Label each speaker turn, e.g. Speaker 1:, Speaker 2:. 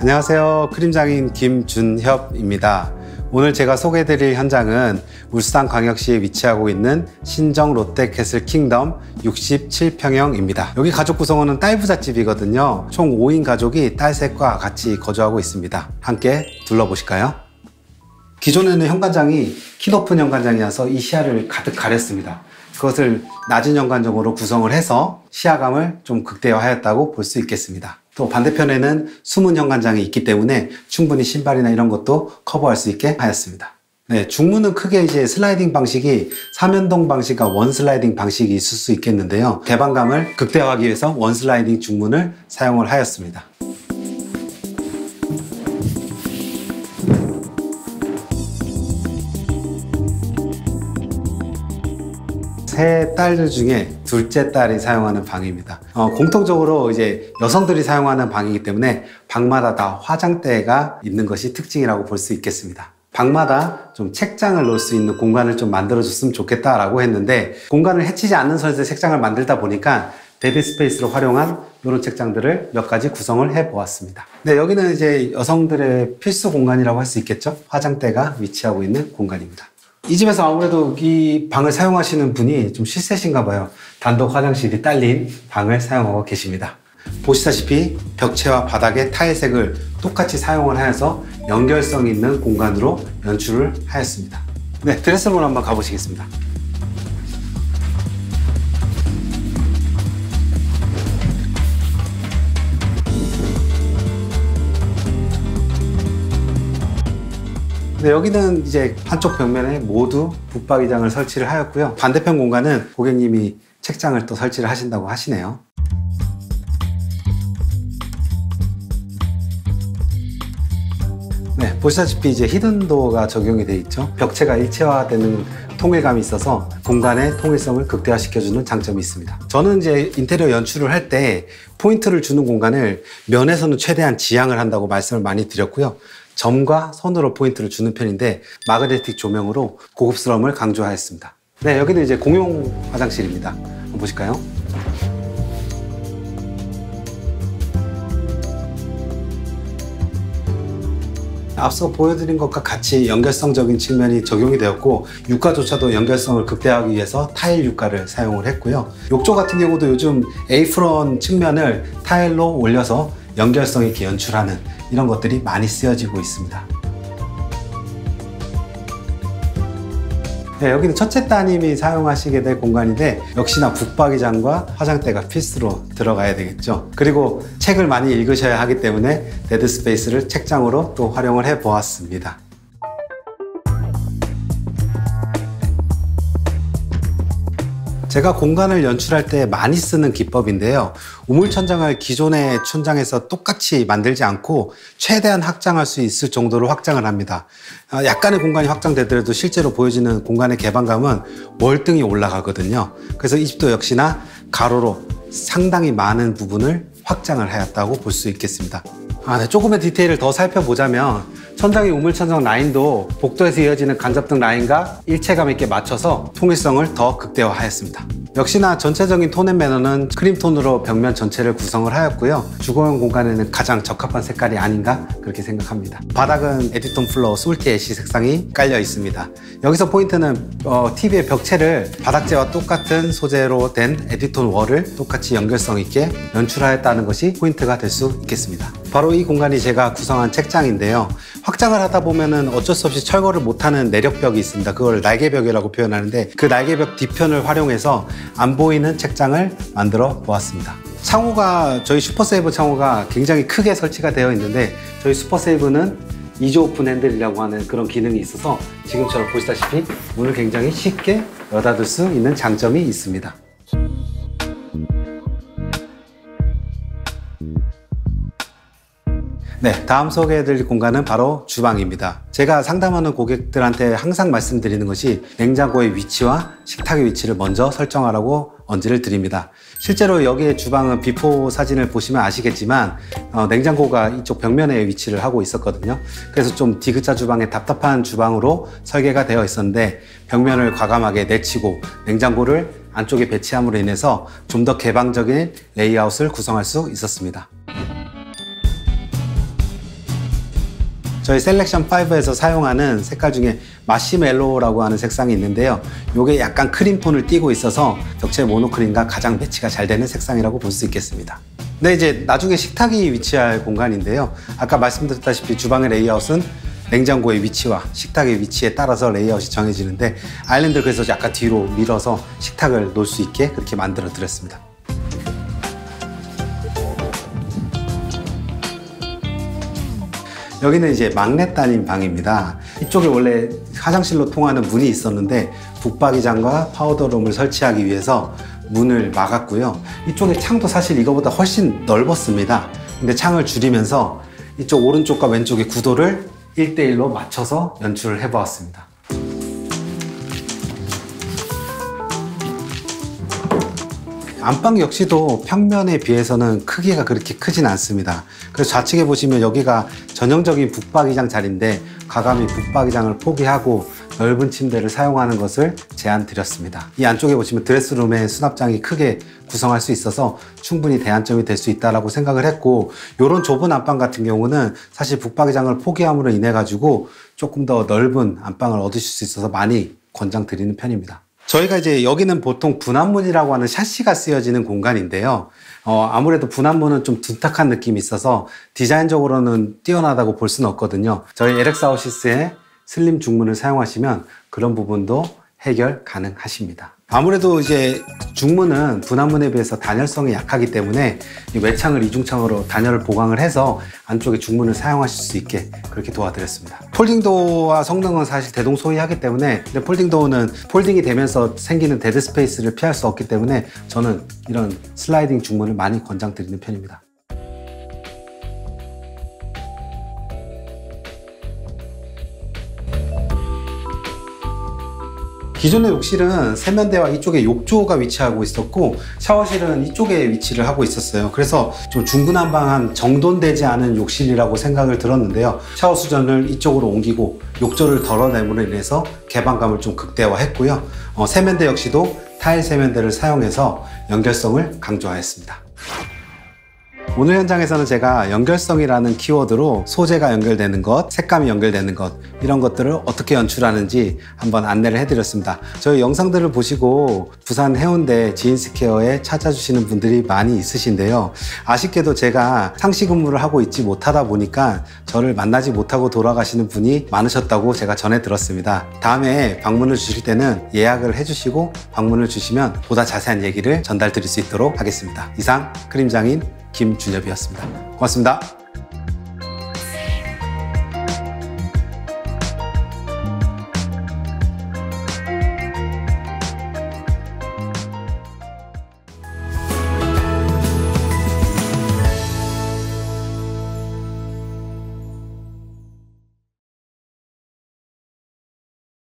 Speaker 1: 안녕하세요. 크림장인 김준협입니다. 오늘 제가 소개해드릴 현장은 울산광역시에 위치하고 있는 신정 롯데캐슬 킹덤 67평형입니다. 여기 가족 구성원은 딸부잣집이거든요. 총 5인 가족이 딸셋과 같이 거주하고 있습니다. 함께 둘러보실까요? 기존에는 현관장이 키 높은 현관장이어서 이 시야를 가득 가렸습니다. 그것을 낮은 현관장으로 구성을 해서 시야감을 좀 극대화하였다고 볼 수 있겠습니다. 또 반대편에는 숨은 현관장이 있기 때문에 충분히 신발이나 이런 것도 커버할 수 있게 하였습니다. 네, 중문은 크게 이제 슬라이딩 방식이 삼연동 방식과 원 슬라이딩 방식이 있을 수 있겠는데요. 개방감을 극대화하기 위해서 원 슬라이딩 중문을 사용을 하였습니다. 세 딸들 중에 둘째 딸이 사용하는 방입니다. 공통적으로 이제 여성들이 사용하는 방이기 때문에 방마다 다 화장대가 있는 것이 특징이라고 볼 수 있겠습니다. 방마다 좀 책장을 놓을 수 있는 공간을 좀 만들어줬으면 좋겠다라고 했는데, 공간을 해치지 않는 선에서 책장을 만들다 보니까 데드 스페이스로 활용한 이런 책장들을 몇 가지 구성을 해 보았습니다. 네, 여기는 이제 여성들의 필수 공간이라고 할 수 있겠죠. 화장대가 위치하고 있는 공간입니다. 이 집에서 아무래도 이 방을 사용하시는 분이 좀 실세신가 봐요. 단독 화장실이 딸린 방을 사용하고 계십니다. 보시다시피 벽체와 바닥의 타일색을 똑같이 사용을 하여서 연결성 있는 공간으로 연출을 하였습니다. 네, 드레스룸으로 한번 가보시겠습니다. 네, 여기는 이제 한쪽 벽면에 모두 붙박이장을 설치를 하였고요. 반대편 공간은 고객님이 책장을 또 설치를 하신다고 하시네요. 네, 보시다시피 이제 히든도어가 적용이 되어 있죠. 벽체가 일체화되는 통일감이 있어서 공간의 통일성을 극대화시켜주는 장점이 있습니다. 저는 이제 인테리어 연출을 할 때 포인트를 주는 공간을 면에서는 최대한 지향을 한다고 말씀을 많이 드렸고요. 점과 선으로 포인트를 주는 편인데 마그네틱 조명으로 고급스러움을 강조하였습니다. 네, 여기는 이제 공용 화장실입니다. 한번 보실까요? 앞서 보여드린 것과 같이 연결성적인 측면이 적용이 되었고, 유가조차도 연결성을 극대화하기 위해서 타일 유가를 사용을 했고요. 욕조 같은 경우도 요즘 에이프런 측면을 타일로 올려서 연결성 있게 연출하는 이런 것들이 많이 쓰여지고 있습니다. 네, 여기는 첫째 따님이 사용하시게 될 공간인데 역시나 붙박이장과 화장대가 필수로 들어가야 되겠죠. 그리고 책을 많이 읽으셔야 하기 때문에 데드 스페이스를 책장으로 또 활용을 해 보았습니다. 제가 공간을 연출할 때 많이 쓰는 기법인데요. 우물천장을 기존의 천장에서 똑같이 만들지 않고 최대한 확장할 수 있을 정도로 확장을 합니다. 약간의 공간이 확장되더라도 실제로 보여지는 공간의 개방감은 월등히 올라가거든요. 그래서 이 집도 역시나 가로로 상당히 많은 부분을 확장을 하였다고 볼 수 있겠습니다. 네, 조금의 디테일을 더 살펴보자면 천장의 우물천장 라인도 복도에서 이어지는 간접등 라인과 일체감 있게 맞춰서 통일성을 더 극대화하였습니다. 역시나 전체적인 톤 앤 매너는 크림톤으로 벽면 전체를 구성을 하였고요. 주거용 공간에는 가장 적합한 색깔이 아닌가 그렇게 생각합니다. 바닥은 에디톤 플로어 솔티 애쉬 색상이 깔려 있습니다. 여기서 포인트는 TV의 벽체를 바닥재와 똑같은 소재로 된 에디톤 월을 똑같이 연결성 있게 연출하였다는 것이 포인트가 될 수 있겠습니다. 바로 이 공간이 제가 구성한 책장인데요. 확장을 하다 보면은 어쩔 수 없이 철거를 못하는 내력벽이 있습니다. 그걸 날개벽이라고 표현하는데 그 날개벽 뒤편을 활용해서 안 보이는 책장을 만들어 보았습니다. 창호가 저희 슈퍼세이브 창호가 굉장히 크게 설치가 되어 있는데 저희 슈퍼세이브는 2조 오픈 핸들이라고 하는 그런 기능이 있어서 지금처럼 보시다시피 문을 굉장히 쉽게 열어닫을 수 있는 장점이 있습니다. 네, 다음 소개해드릴 공간은 바로 주방입니다. 제가 상담하는 고객들한테 항상 말씀드리는 것이 냉장고의 위치와 식탁의 위치를 먼저 설정하라고 언지를 드립니다. 실제로 여기에 주방은 비포 사진을 보시면 아시겠지만 냉장고가 이쪽 벽면에 위치를 하고 있었거든요. 그래서 좀 디귿자 주방의 답답한 주방으로 설계가 되어 있었는데 벽면을 과감하게 내치고 냉장고를 안쪽에 배치함으로 인해서 좀 더 개방적인 레이아웃을 구성할 수 있었습니다. 저희 셀렉션 5에서 사용하는 색깔 중에 마시멜로우라고 하는 색상이 있는데요. 이게 약간 크림톤을 띠고 있어서 벽체 모노크림과 가장 매치가 잘 되는 색상이라고 볼 수 있겠습니다. 네, 이제 나중에 식탁이 위치할 공간인데요. 아까 말씀드렸다시피 주방의 레이아웃은 냉장고의 위치와 식탁의 위치에 따라서 레이아웃이 정해지는데 아일랜드를 그래서 약간 뒤로 밀어서 식탁을 놓을 수 있게 그렇게 만들어 드렸습니다. 여기는 이제 막내 따님 방입니다. 이쪽에 원래 화장실로 통하는 문이 있었는데 북박이장과 파우더룸을 설치하기 위해서 문을 막았고요. 이쪽에 창도 사실 이거보다 훨씬 넓었습니다. 근데 창을 줄이면서 이쪽 오른쪽과 왼쪽의 구도를 1대1로 맞춰서 연출을 해보았습니다. 안방 역시도 평면에 비해서는 크기가 그렇게 크진 않습니다. 그래서 좌측에 보시면 여기가 전형적인 북박이장 자리인데 과감히 북박이장을 포기하고 넓은 침대를 사용하는 것을 제안 드렸습니다. 이 안쪽에 보시면 드레스룸에 수납장이 크게 구성할 수 있어서 충분히 대안점이 될 수 있다고 생각을 했고, 이런 좁은 안방 같은 경우는 사실 북박이장을 포기함으로 인해 가지고 조금 더 넓은 안방을 얻으실 수 있어서 많이 권장드리는 편입니다. 저희가 이제 여기는 보통 분한문이라고 하는 샤시가 쓰여지는 공간인데요. 아무래도 분한문은 좀 둔탁한 느낌이 있어서 디자인적으로는 뛰어나다고 볼 수는 없거든요. 저희 LX아웃시스의 슬림 중문을 사용하시면 그런 부분도 해결 가능하십니다. 아무래도 이제 중문은 분한문에 비해서 단열성이 약하기 때문에 외창을 이중창으로 단열을 보강을 해서 안쪽에 중문을 사용하실 수 있게 그렇게 도와드렸습니다. 폴딩도어와 성능은 사실 대동소이하기 때문에, 근데 폴딩도어는 폴딩이 되면서 생기는 데드 스페이스를 피할 수 없기 때문에 저는 이런 슬라이딩 중문을 많이 권장드리는 편입니다. 기존의 욕실은 세면대와 이쪽에 욕조가 위치하고 있었고 샤워실은 이쪽에 위치를 하고 있었어요. 그래서 좀 중구난방한 정돈되지 않은 욕실이라고 생각을 들었는데요. 샤워 수전을 이쪽으로 옮기고 욕조를 덜어냄으로 인해서 개방감을 좀 극대화했고요. 세면대 역시도 타일 세면대를 사용해서 연결성을 강조하였습니다. 오늘 현장에서는 제가 연결성이라는 키워드로 소재가 연결되는 것, 색감이 연결되는 것, 이런 것들을 어떻게 연출하는지 한번 안내를 해드렸습니다. 저희 영상들을 보시고 부산 해운대 지인스퀘어에 찾아주시는 분들이 많이 있으신데요. 아쉽게도 제가 상시 근무를 하고 있지 못하다 보니까 저를 만나지 못하고 돌아가시는 분이 많으셨다고 제가 전해 들었습니다. 다음에 방문을 주실 때는 예약을 해주시고 방문을 주시면 보다 자세한 얘기를 전달 드릴 수 있도록 하겠습니다. 이상 크림장인 김준엽이었습니다. 고맙습니다.